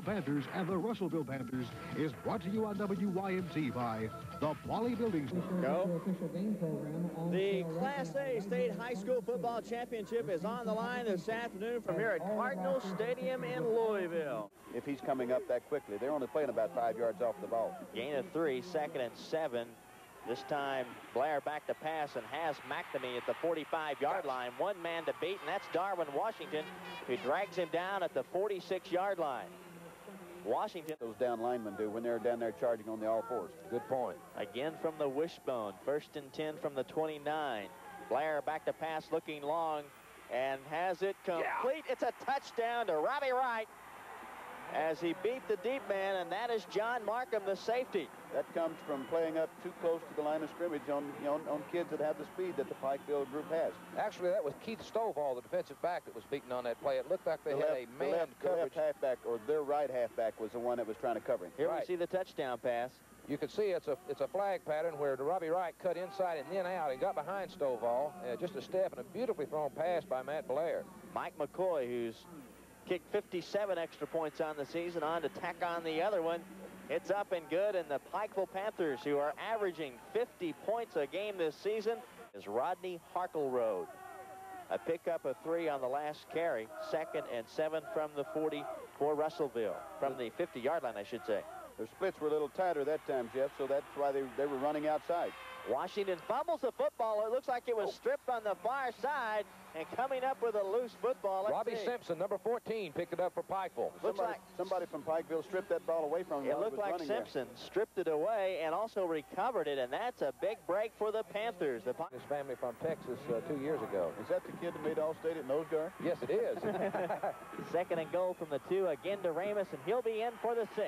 Pikeville Panthers and the Russellville Panthers is brought to you on WYMT by the Poly Buildings. Go. The Class A State High School Football Championship is on the line this afternoon from here at Cardinal Stadium in Louisville. If he's coming up that quickly, they're only playing about 5 yards off the ball. Gain of 3, 2nd and 7. This time, Blair back to pass and has McNamee at the 45-yard line. One man to beat, and that's Darwin Washington, who drags him down at the 46-yard line. Washington. Those down linemen do when they're down there charging on the all-fours. Good point. Again from the wishbone. 1st and 10 from the 29. Blair back to pass, looking long, and has it complete. Yeah. It's a touchdown to Robbie Wright as he beat the deep man, and that is John Markham, the safety. That comes from playing up too close to the line of scrimmage on kids that have the speed that the Pikeville group has. Actually, that was Keith Stovall, the defensive back, that was beaten on that play. It looked like they had a man coverage. The left halfback, or their right halfback, was the one that was trying to cover him. Here we see the touchdown pass. You can see it's a flag pattern where Robbie Wright cut inside and then out and got behind Stovall. Just a step and a beautifully thrown pass by Matt Blair. Mike McCoy, who's kicked 57 extra points on the season, on to tack on the other one. It's up and good, and the Pikeville Panthers, who are averaging 50 points a game this season, is Rodney Harkleroad. A pickup of 3 on the last carry. 2nd and 7 from the 40 for Russellville. From the 50-yard line, I should say. Their splits were a little tighter that time, Jeff, so that's why they were running outside. Washington fumbles the football. It looks like it was stripped on the far side, and coming up with a loose football. Robbie Simpson, number 14, picked it up for Pikeville. Somebody from Pikeville stripped that ball away from him. It looked like Simpson stripped it away and also recovered it, and that's a big break for the Panthers. His family from Texas 2 years ago. Is that the kid that made All-State at nose guard? Yes, it is. 2nd and goal from the 2, again to Ramus, and he'll be in for the 6.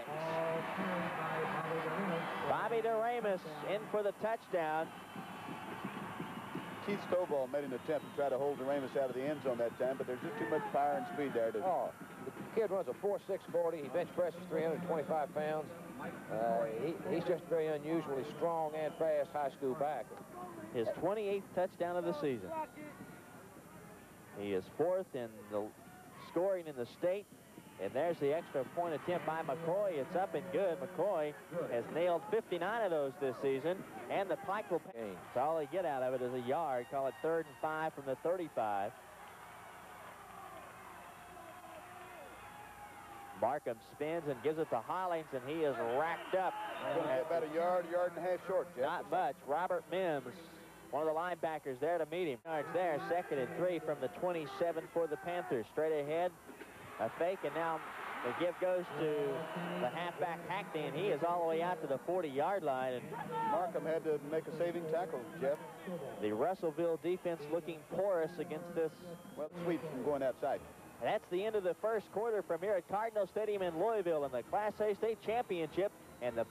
Bobby DeRamus in for the touchdown. Keith Stovall made an attempt to try to hold DeRamus out of the end zone that time, but there's just too much power and speed there. The kid runs a 4.6 40. He bench presses 325 pounds. He's just very unusually strong and fast high school back. His 28th touchdown of the season. He is 4th in the scoring in the state. And there's the extra point attempt by McCoy. It's up and good. McCoy has nailed 59 of those this season. And the Pikeville Panthers, all they get out of it is a yard. Call it 3rd and 5 from the 35. Markham spins and gives it to Hollings, and he is racked up. About a yard and a half short, Jeff. Not much. Robert Mims, one of the linebackers, there to meet him. Yards there. 2nd and 3 from the 27 for the Panthers. Straight ahead. A fake, and now the give goes to the halfback Hackney, and he is all the way out to the 40-yard line. And Markham had to make a saving tackle, Jeff. The Russellville defense looking porous against this. Well, sweep from going outside. That's the end of the first quarter from here at Cardinal Stadium in Louisville in the Class A State Championship, and the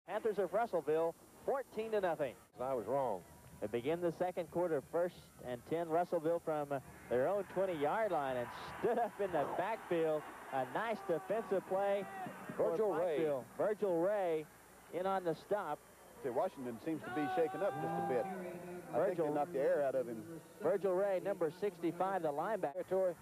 Panthers of Russellville 14-0. I was wrong. They begin the second quarter, 1st and 10, Russellville from their own 20-yard line, and stood up in the backfield. A nice defensive play. Virgil Ray. Virgil Ray in on the stop. Washington seems to be shaken up just a bit. I think they knocked the air out of him. Virgil Ray, number 65, the linebacker.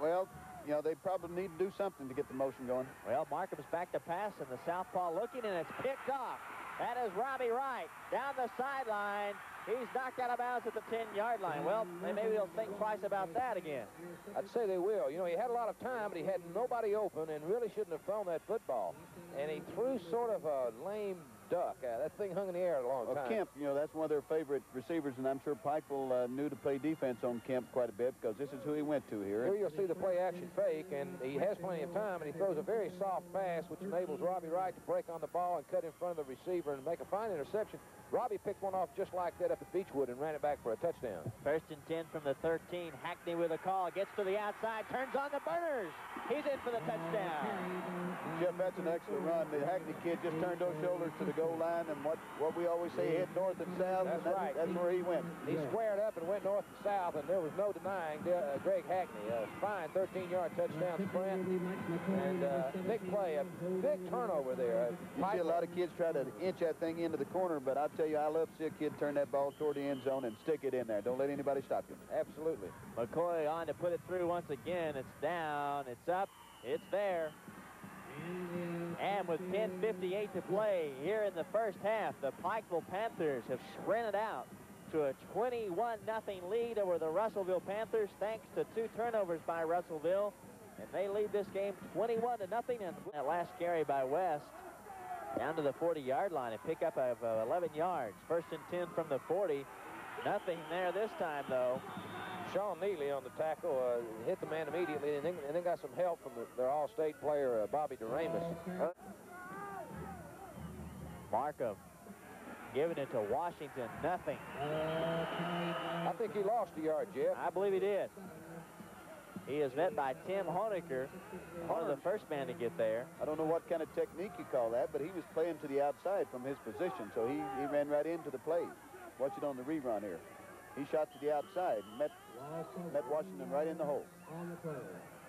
Well, you know, they probably need to do something to get the motion going. Well, Markham's back to pass, and the southpaw looking, and it's picked off. That is Robbie Wright down the sideline. He's knocked out of bounds at the 10-yard line. Well, maybe they'll think twice about that again. I'd say they will. You know, he had a lot of time, but he had nobody open and really shouldn't have thrown that football. And he threw sort of a lame duck. That thing hung in the air a long time. Kemp, you know, that's one of their favorite receivers, and I'm sure Pikeville knew to play defense on Kemp quite a bit because this is who he went to here. Here you'll see the play-action fake, and he has plenty of time, and he throws a very soft pass, which enables Robbie Wright to break on the ball and cut in front of the receiver and make a fine interception. Robbie picked one off just like that up at Beechwood and ran it back for a touchdown. 1st and 10 from the 13. Hackney with a call. Gets to the outside. Turns on the burners. He's in for the touchdown. Jeff, that's an excellent run. The Hackney kid just turned those shoulders to the goal line, and what we always say, head north and south. That's right. That's where he went. He squared up and went north and south, and there was no denying Greg Hackney. A fine 13-yard touchdown sprint. And big play, a big turnover there. You see a lot of kids try to inch that thing into the corner, but I tell you, I love to see a kid turn that ball toward the end zone and stick it in there. Don't let anybody stop you. Absolutely. McCoy on to put it through once again. It's down. It's up. It's there. And with 10:58 to play here in the first half, the Pikeville Panthers have sprinted out to a 21-0 lead over the Russellville Panthers, thanks to 2 turnovers by Russellville. And they lead this game 21-0. And that last carry by West down to the 40-yard line, a pickup of 11 yards. 1st and 10 from the 40. Nothing there this time, though. Sean Neely on the tackle hit the man immediately, and then got some help from their all-state player, Bobby DeRamus. Markham giving it to Washington, nothing. I think he lost a yard, Jeff. I believe he did. He is met by Tim Honecker, one of the first man to get there. I don't know what kind of technique you call that, but he was playing to the outside from his position, so he ran right into the play. Watch it on the rerun here. He shot to the outside, met Washington right in the hole.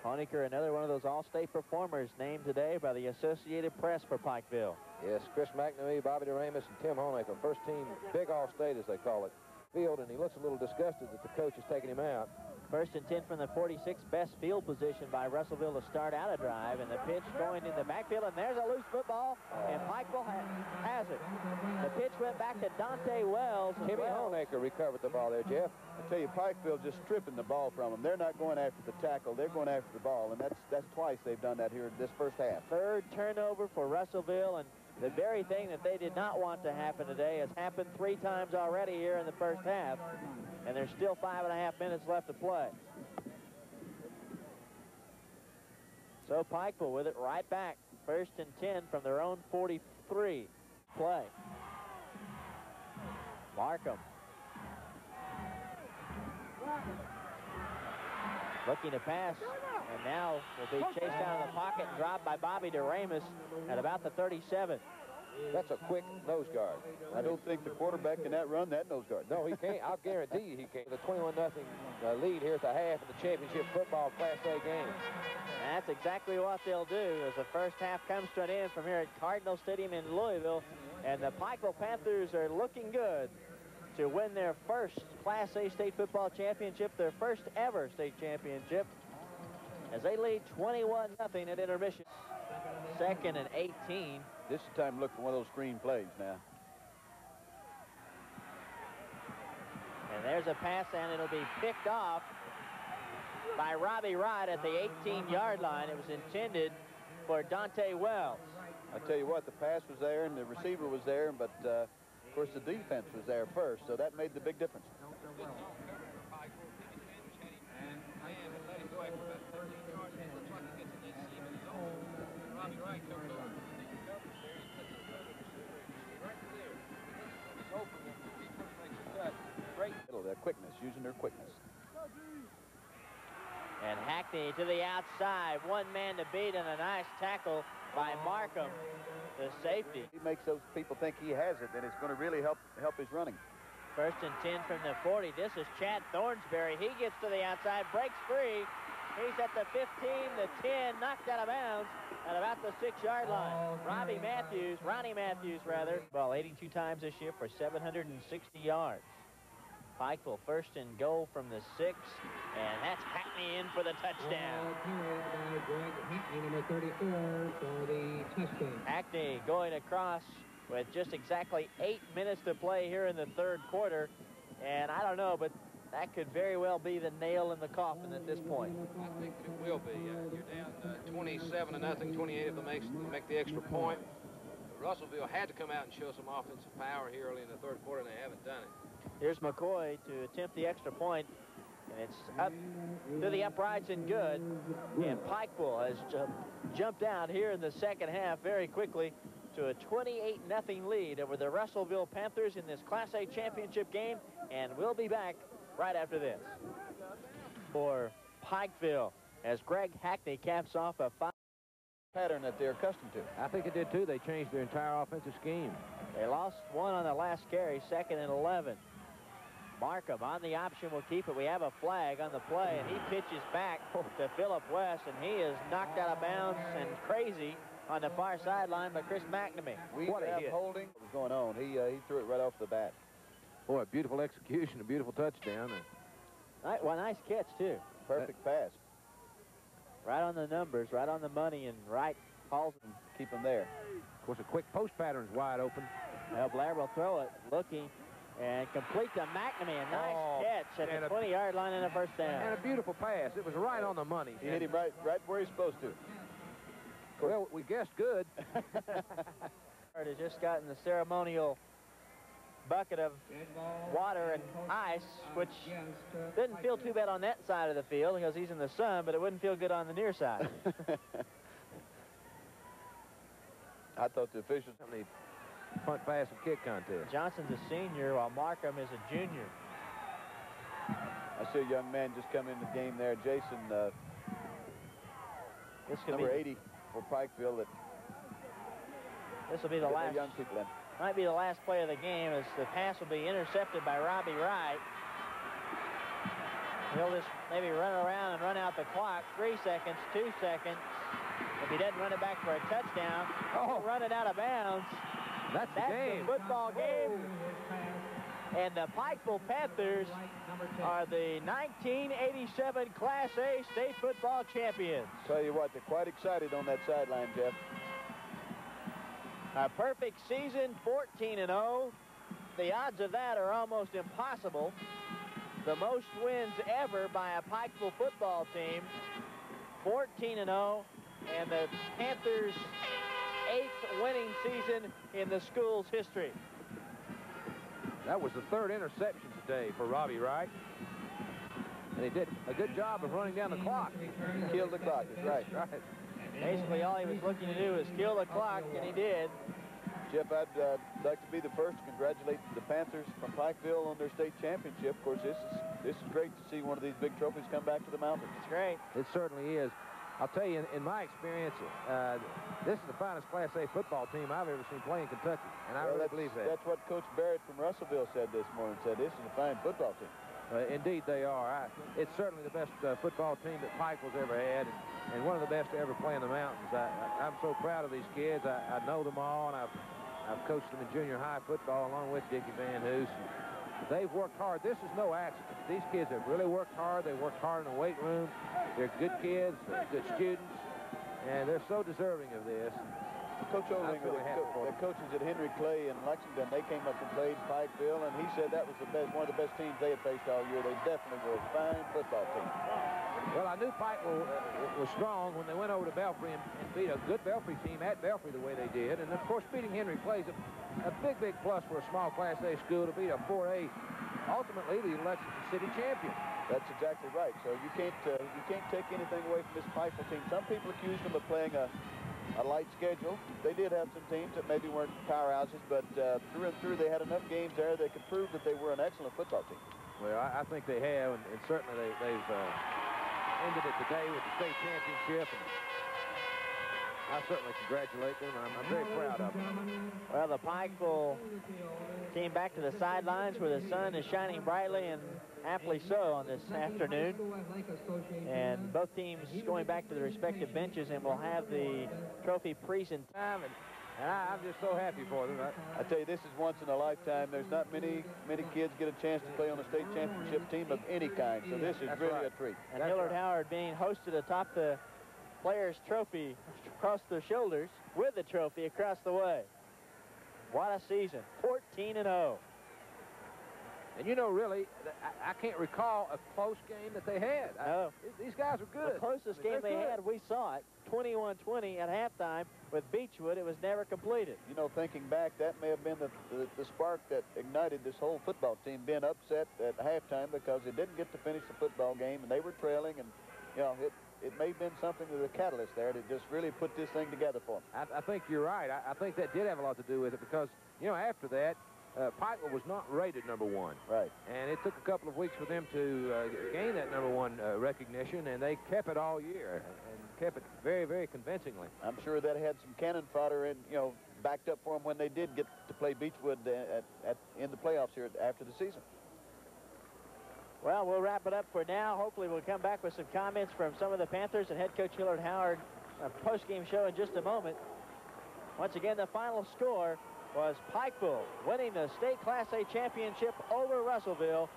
Honecker, another one of those all-state performers named today by the Associated Press for Pikeville. Yes, Chris McNamee, Bobby DeRamus, and Tim Honecker, first team big all-state as they call it. Field, and he looks a little disgusted that the coach is taking him out. 1st and 10 from the 46, best field position by Russellville to start out a drive, and the pitch going in the backfield, and there's a loose football, and Pikeville has it. The pitch went back to Dante Wells. Timmy Honecker recovered the ball there, Jeff. I tell you, Pikeville just stripping the ball from them. They're not going after the tackle. They're going after the ball, and that's twice they've done that here in this first half. 3rd turnover for Russellville, and the very thing that they did not want to happen today has happened 3 times already here in the first half, and there's still 5.5 minutes left to play. So Pikeville with it right back. 1st and 10 from their own 43. Play. Markham. Looking to pass, and now will be chased out of the pocket and dropped by Bobby DeRamus at about the 37. That's a quick nose guard. I don't think the quarterback can outrun that nose guard. No, he can't. I'll guarantee you he can't. The 21-0 lead here at the half of the championship football Class A game. And that's exactly what they'll do as the first half comes to an end from here at Cardinal Stadium in Louisville. And the Pikeville Panthers are looking good to win their first Class A state football championship, their first ever state championship, as they lead 21-0 at intermission. 2nd and 18. This is the time to look for one of those screen plays now. And there's a pass, and it'll be picked off by Robbie Wright at the 18-yard line. It was intended for Dante Wells. I tell you what, the pass was there and the receiver was there, but of course the defense was there first, so that made the big difference. Their quickness, using their quickness. And Hackney to the outside, 1 man to beat, and a nice tackle by Markham, the safety. He makes those people think he has it, and it's going to really help his running. 1st and 10 from the 40. This is Chad Thornsberry. He gets to the outside, breaks free. He's at the 15, the 10, knocked out of bounds at about the 6-yard line. Ronnie Matthews, well, 82 times this year for 760 yards. Pikeville 1st and goal from the 6, and that's Hackney in for the touchdown. Hackney going across with just exactly 8 minutes to play here in the 3rd quarter, and I don't know, but that could very well be the nail in the coffin at this point. I think it will be. You're down 27-0, 28 if they make the extra point. Russellville had to come out and show some offensive power here early in the 3rd quarter, and they haven't done it. Here's McCoy to attempt the extra point, and it's up to the uprights and good. And Pikeville has jumped out here in the 2nd half very quickly to a 28-0 lead over the Russellville Panthers in this Class A championship game, and we'll be back right after this. For Pikeville, as Greg Hackney caps off a 5 pattern that they're accustomed to. I think it did too. They changed their entire offensive scheme. They lost 1 on the last carry, 2nd and 11. Markham on the option will keep it. We have a flag on the play, and he pitches back to Philip West, and he is knocked out of bounds and crazy on the far sideline by Chris McNamee. What a hit. Holding. What was going on? He threw it right off the bat. Boy, a beautiful execution, a beautiful touchdown. Well, nice catch, too. Perfect pass. Right on the numbers, right on the money, and right hauls and keep them there. Of course, a quick post pattern's wide open. Well, Blair will throw it, looking, and complete to McNamee. A nice catch at the 20-yard line and a first down. And a beautiful pass. It was right on the money. He hit him right where he's supposed to. Well, we guessed good. Howard has just gotten the ceremonial bucket of water and ice, which didn't feel too bad on that side of the field because he's in the sun, but it wouldn't feel good on the near side. I thought the officials... Punt, pass, and kick contest. Johnson's a senior, while Markham is a junior. I see a young man just come in the game there, Jason, This could number be 80 for Pikeville. This will be the last. Young people in. Might be the last play of the game, as the pass will be intercepted by Robbie Wright. He'll just maybe run around and run out the clock. 3 seconds, 2 seconds. If he doesn't run it back for a touchdown, he'll run it out of bounds. That's the game. The football game. And the Pikeville Panthers are the 1987 Class A state football champions. Tell you what, they're quite excited on that sideline, Jeff. A perfect season, 14-0. The odds of that are almost impossible. The most wins ever by a Pikeville football team, 14-0, and the Panthers' 8th winning season in the school's history. That was the 3rd interception today for Robbie Wright. And he did a good job of running down the clock. Killed the clock, that's right. Right. Basically, all he was looking to do was kill the clock, and he did. Jeff, I'd like to be the first to congratulate the Panthers from Pikeville on their state championship. Of course, this is great to see one of these big trophies come back to the mountains. It's great. It certainly is. I'll tell you, in my experience, this is the finest Class A football team I've ever seen play in Kentucky, and I really believe that. That's what Coach Barrett from Russellville said this morning. Said this is a fine football team. Indeed, they are. It's certainly the best football team that Pikeville's ever had, and one of the best to ever play in the mountains. I'm so proud of these kids. I know them all, and I've coached them in junior high football along with Dickie Van Hoos. They've worked hard. This is no accident. These kids have really worked hard. They worked hard in the weight room. They're good kids, they're good students, and they're so deserving of this. Coach Oling, the coaches at Henry Clay and Lexington, they came up and played Pikeville, and he said that was one of the best teams they had faced all year. They definitely were a fine football team. Well, I knew Pikeville was strong when they went over to Belfry and beat a good Belfry team at Belfry the way they did. And, of course, beating Henry Clay is a big, big plus for a small Class A school to beat a 4A, ultimately the Lexington City champion. That's exactly right. So you can't take anything away from this Pikeville team. Some people accuse them of playing a light schedule. They did have some teams that maybe weren't powerhouses, but through and through they had enough games there that could prove that they were an excellent football team. Well, I think they have, and certainly they've ended it today with the state championship. And I certainly congratulate them. I'm very proud of them. Well, the Pikeville team back to the sidelines where the sun is shining brightly, and aptly so on this afternoon. And both teams going back to the respective benches, and we'll have the trophy presentation. And I'm just so happy for them. I tell you, this is once in a lifetime. There's not many kids get a chance to play on a state championship team of any kind. So this is really a treat. And Hillard Howard being hosted atop the players' trophy across their shoulders with the trophy across the way. What a season, 14-0. And, you know, really, I can't recall a close game that they had. No. These guys are good. The closest game they had, we saw it, 21-20 at halftime with Beechwood. It was never completed. You know, thinking back, that may have been the spark that ignited this whole football team being upset at halftime because they didn't get to finish the football game, and they were trailing, and, you know, it may have been something of a catalyst there that just really put this thing together for them. I think you're right. I think that did have a lot to do with it because, you know, after that, Pikeville was not rated #1. Right. And it took a couple of weeks for them to gain that #1 recognition, and they kept it all year and kept it very, very convincingly. I'm sure that had some cannon fodder in, you know, backed up for them when they did get to play Beechwood in the playoffs here after the season. Well, we'll wrap it up for now. Hopefully we'll come back with some comments from some of the Panthers and head coach Hillard Howard, a post-game show in just a moment. Once again, the final score was Pikeville winning the state Class A championship over Russellville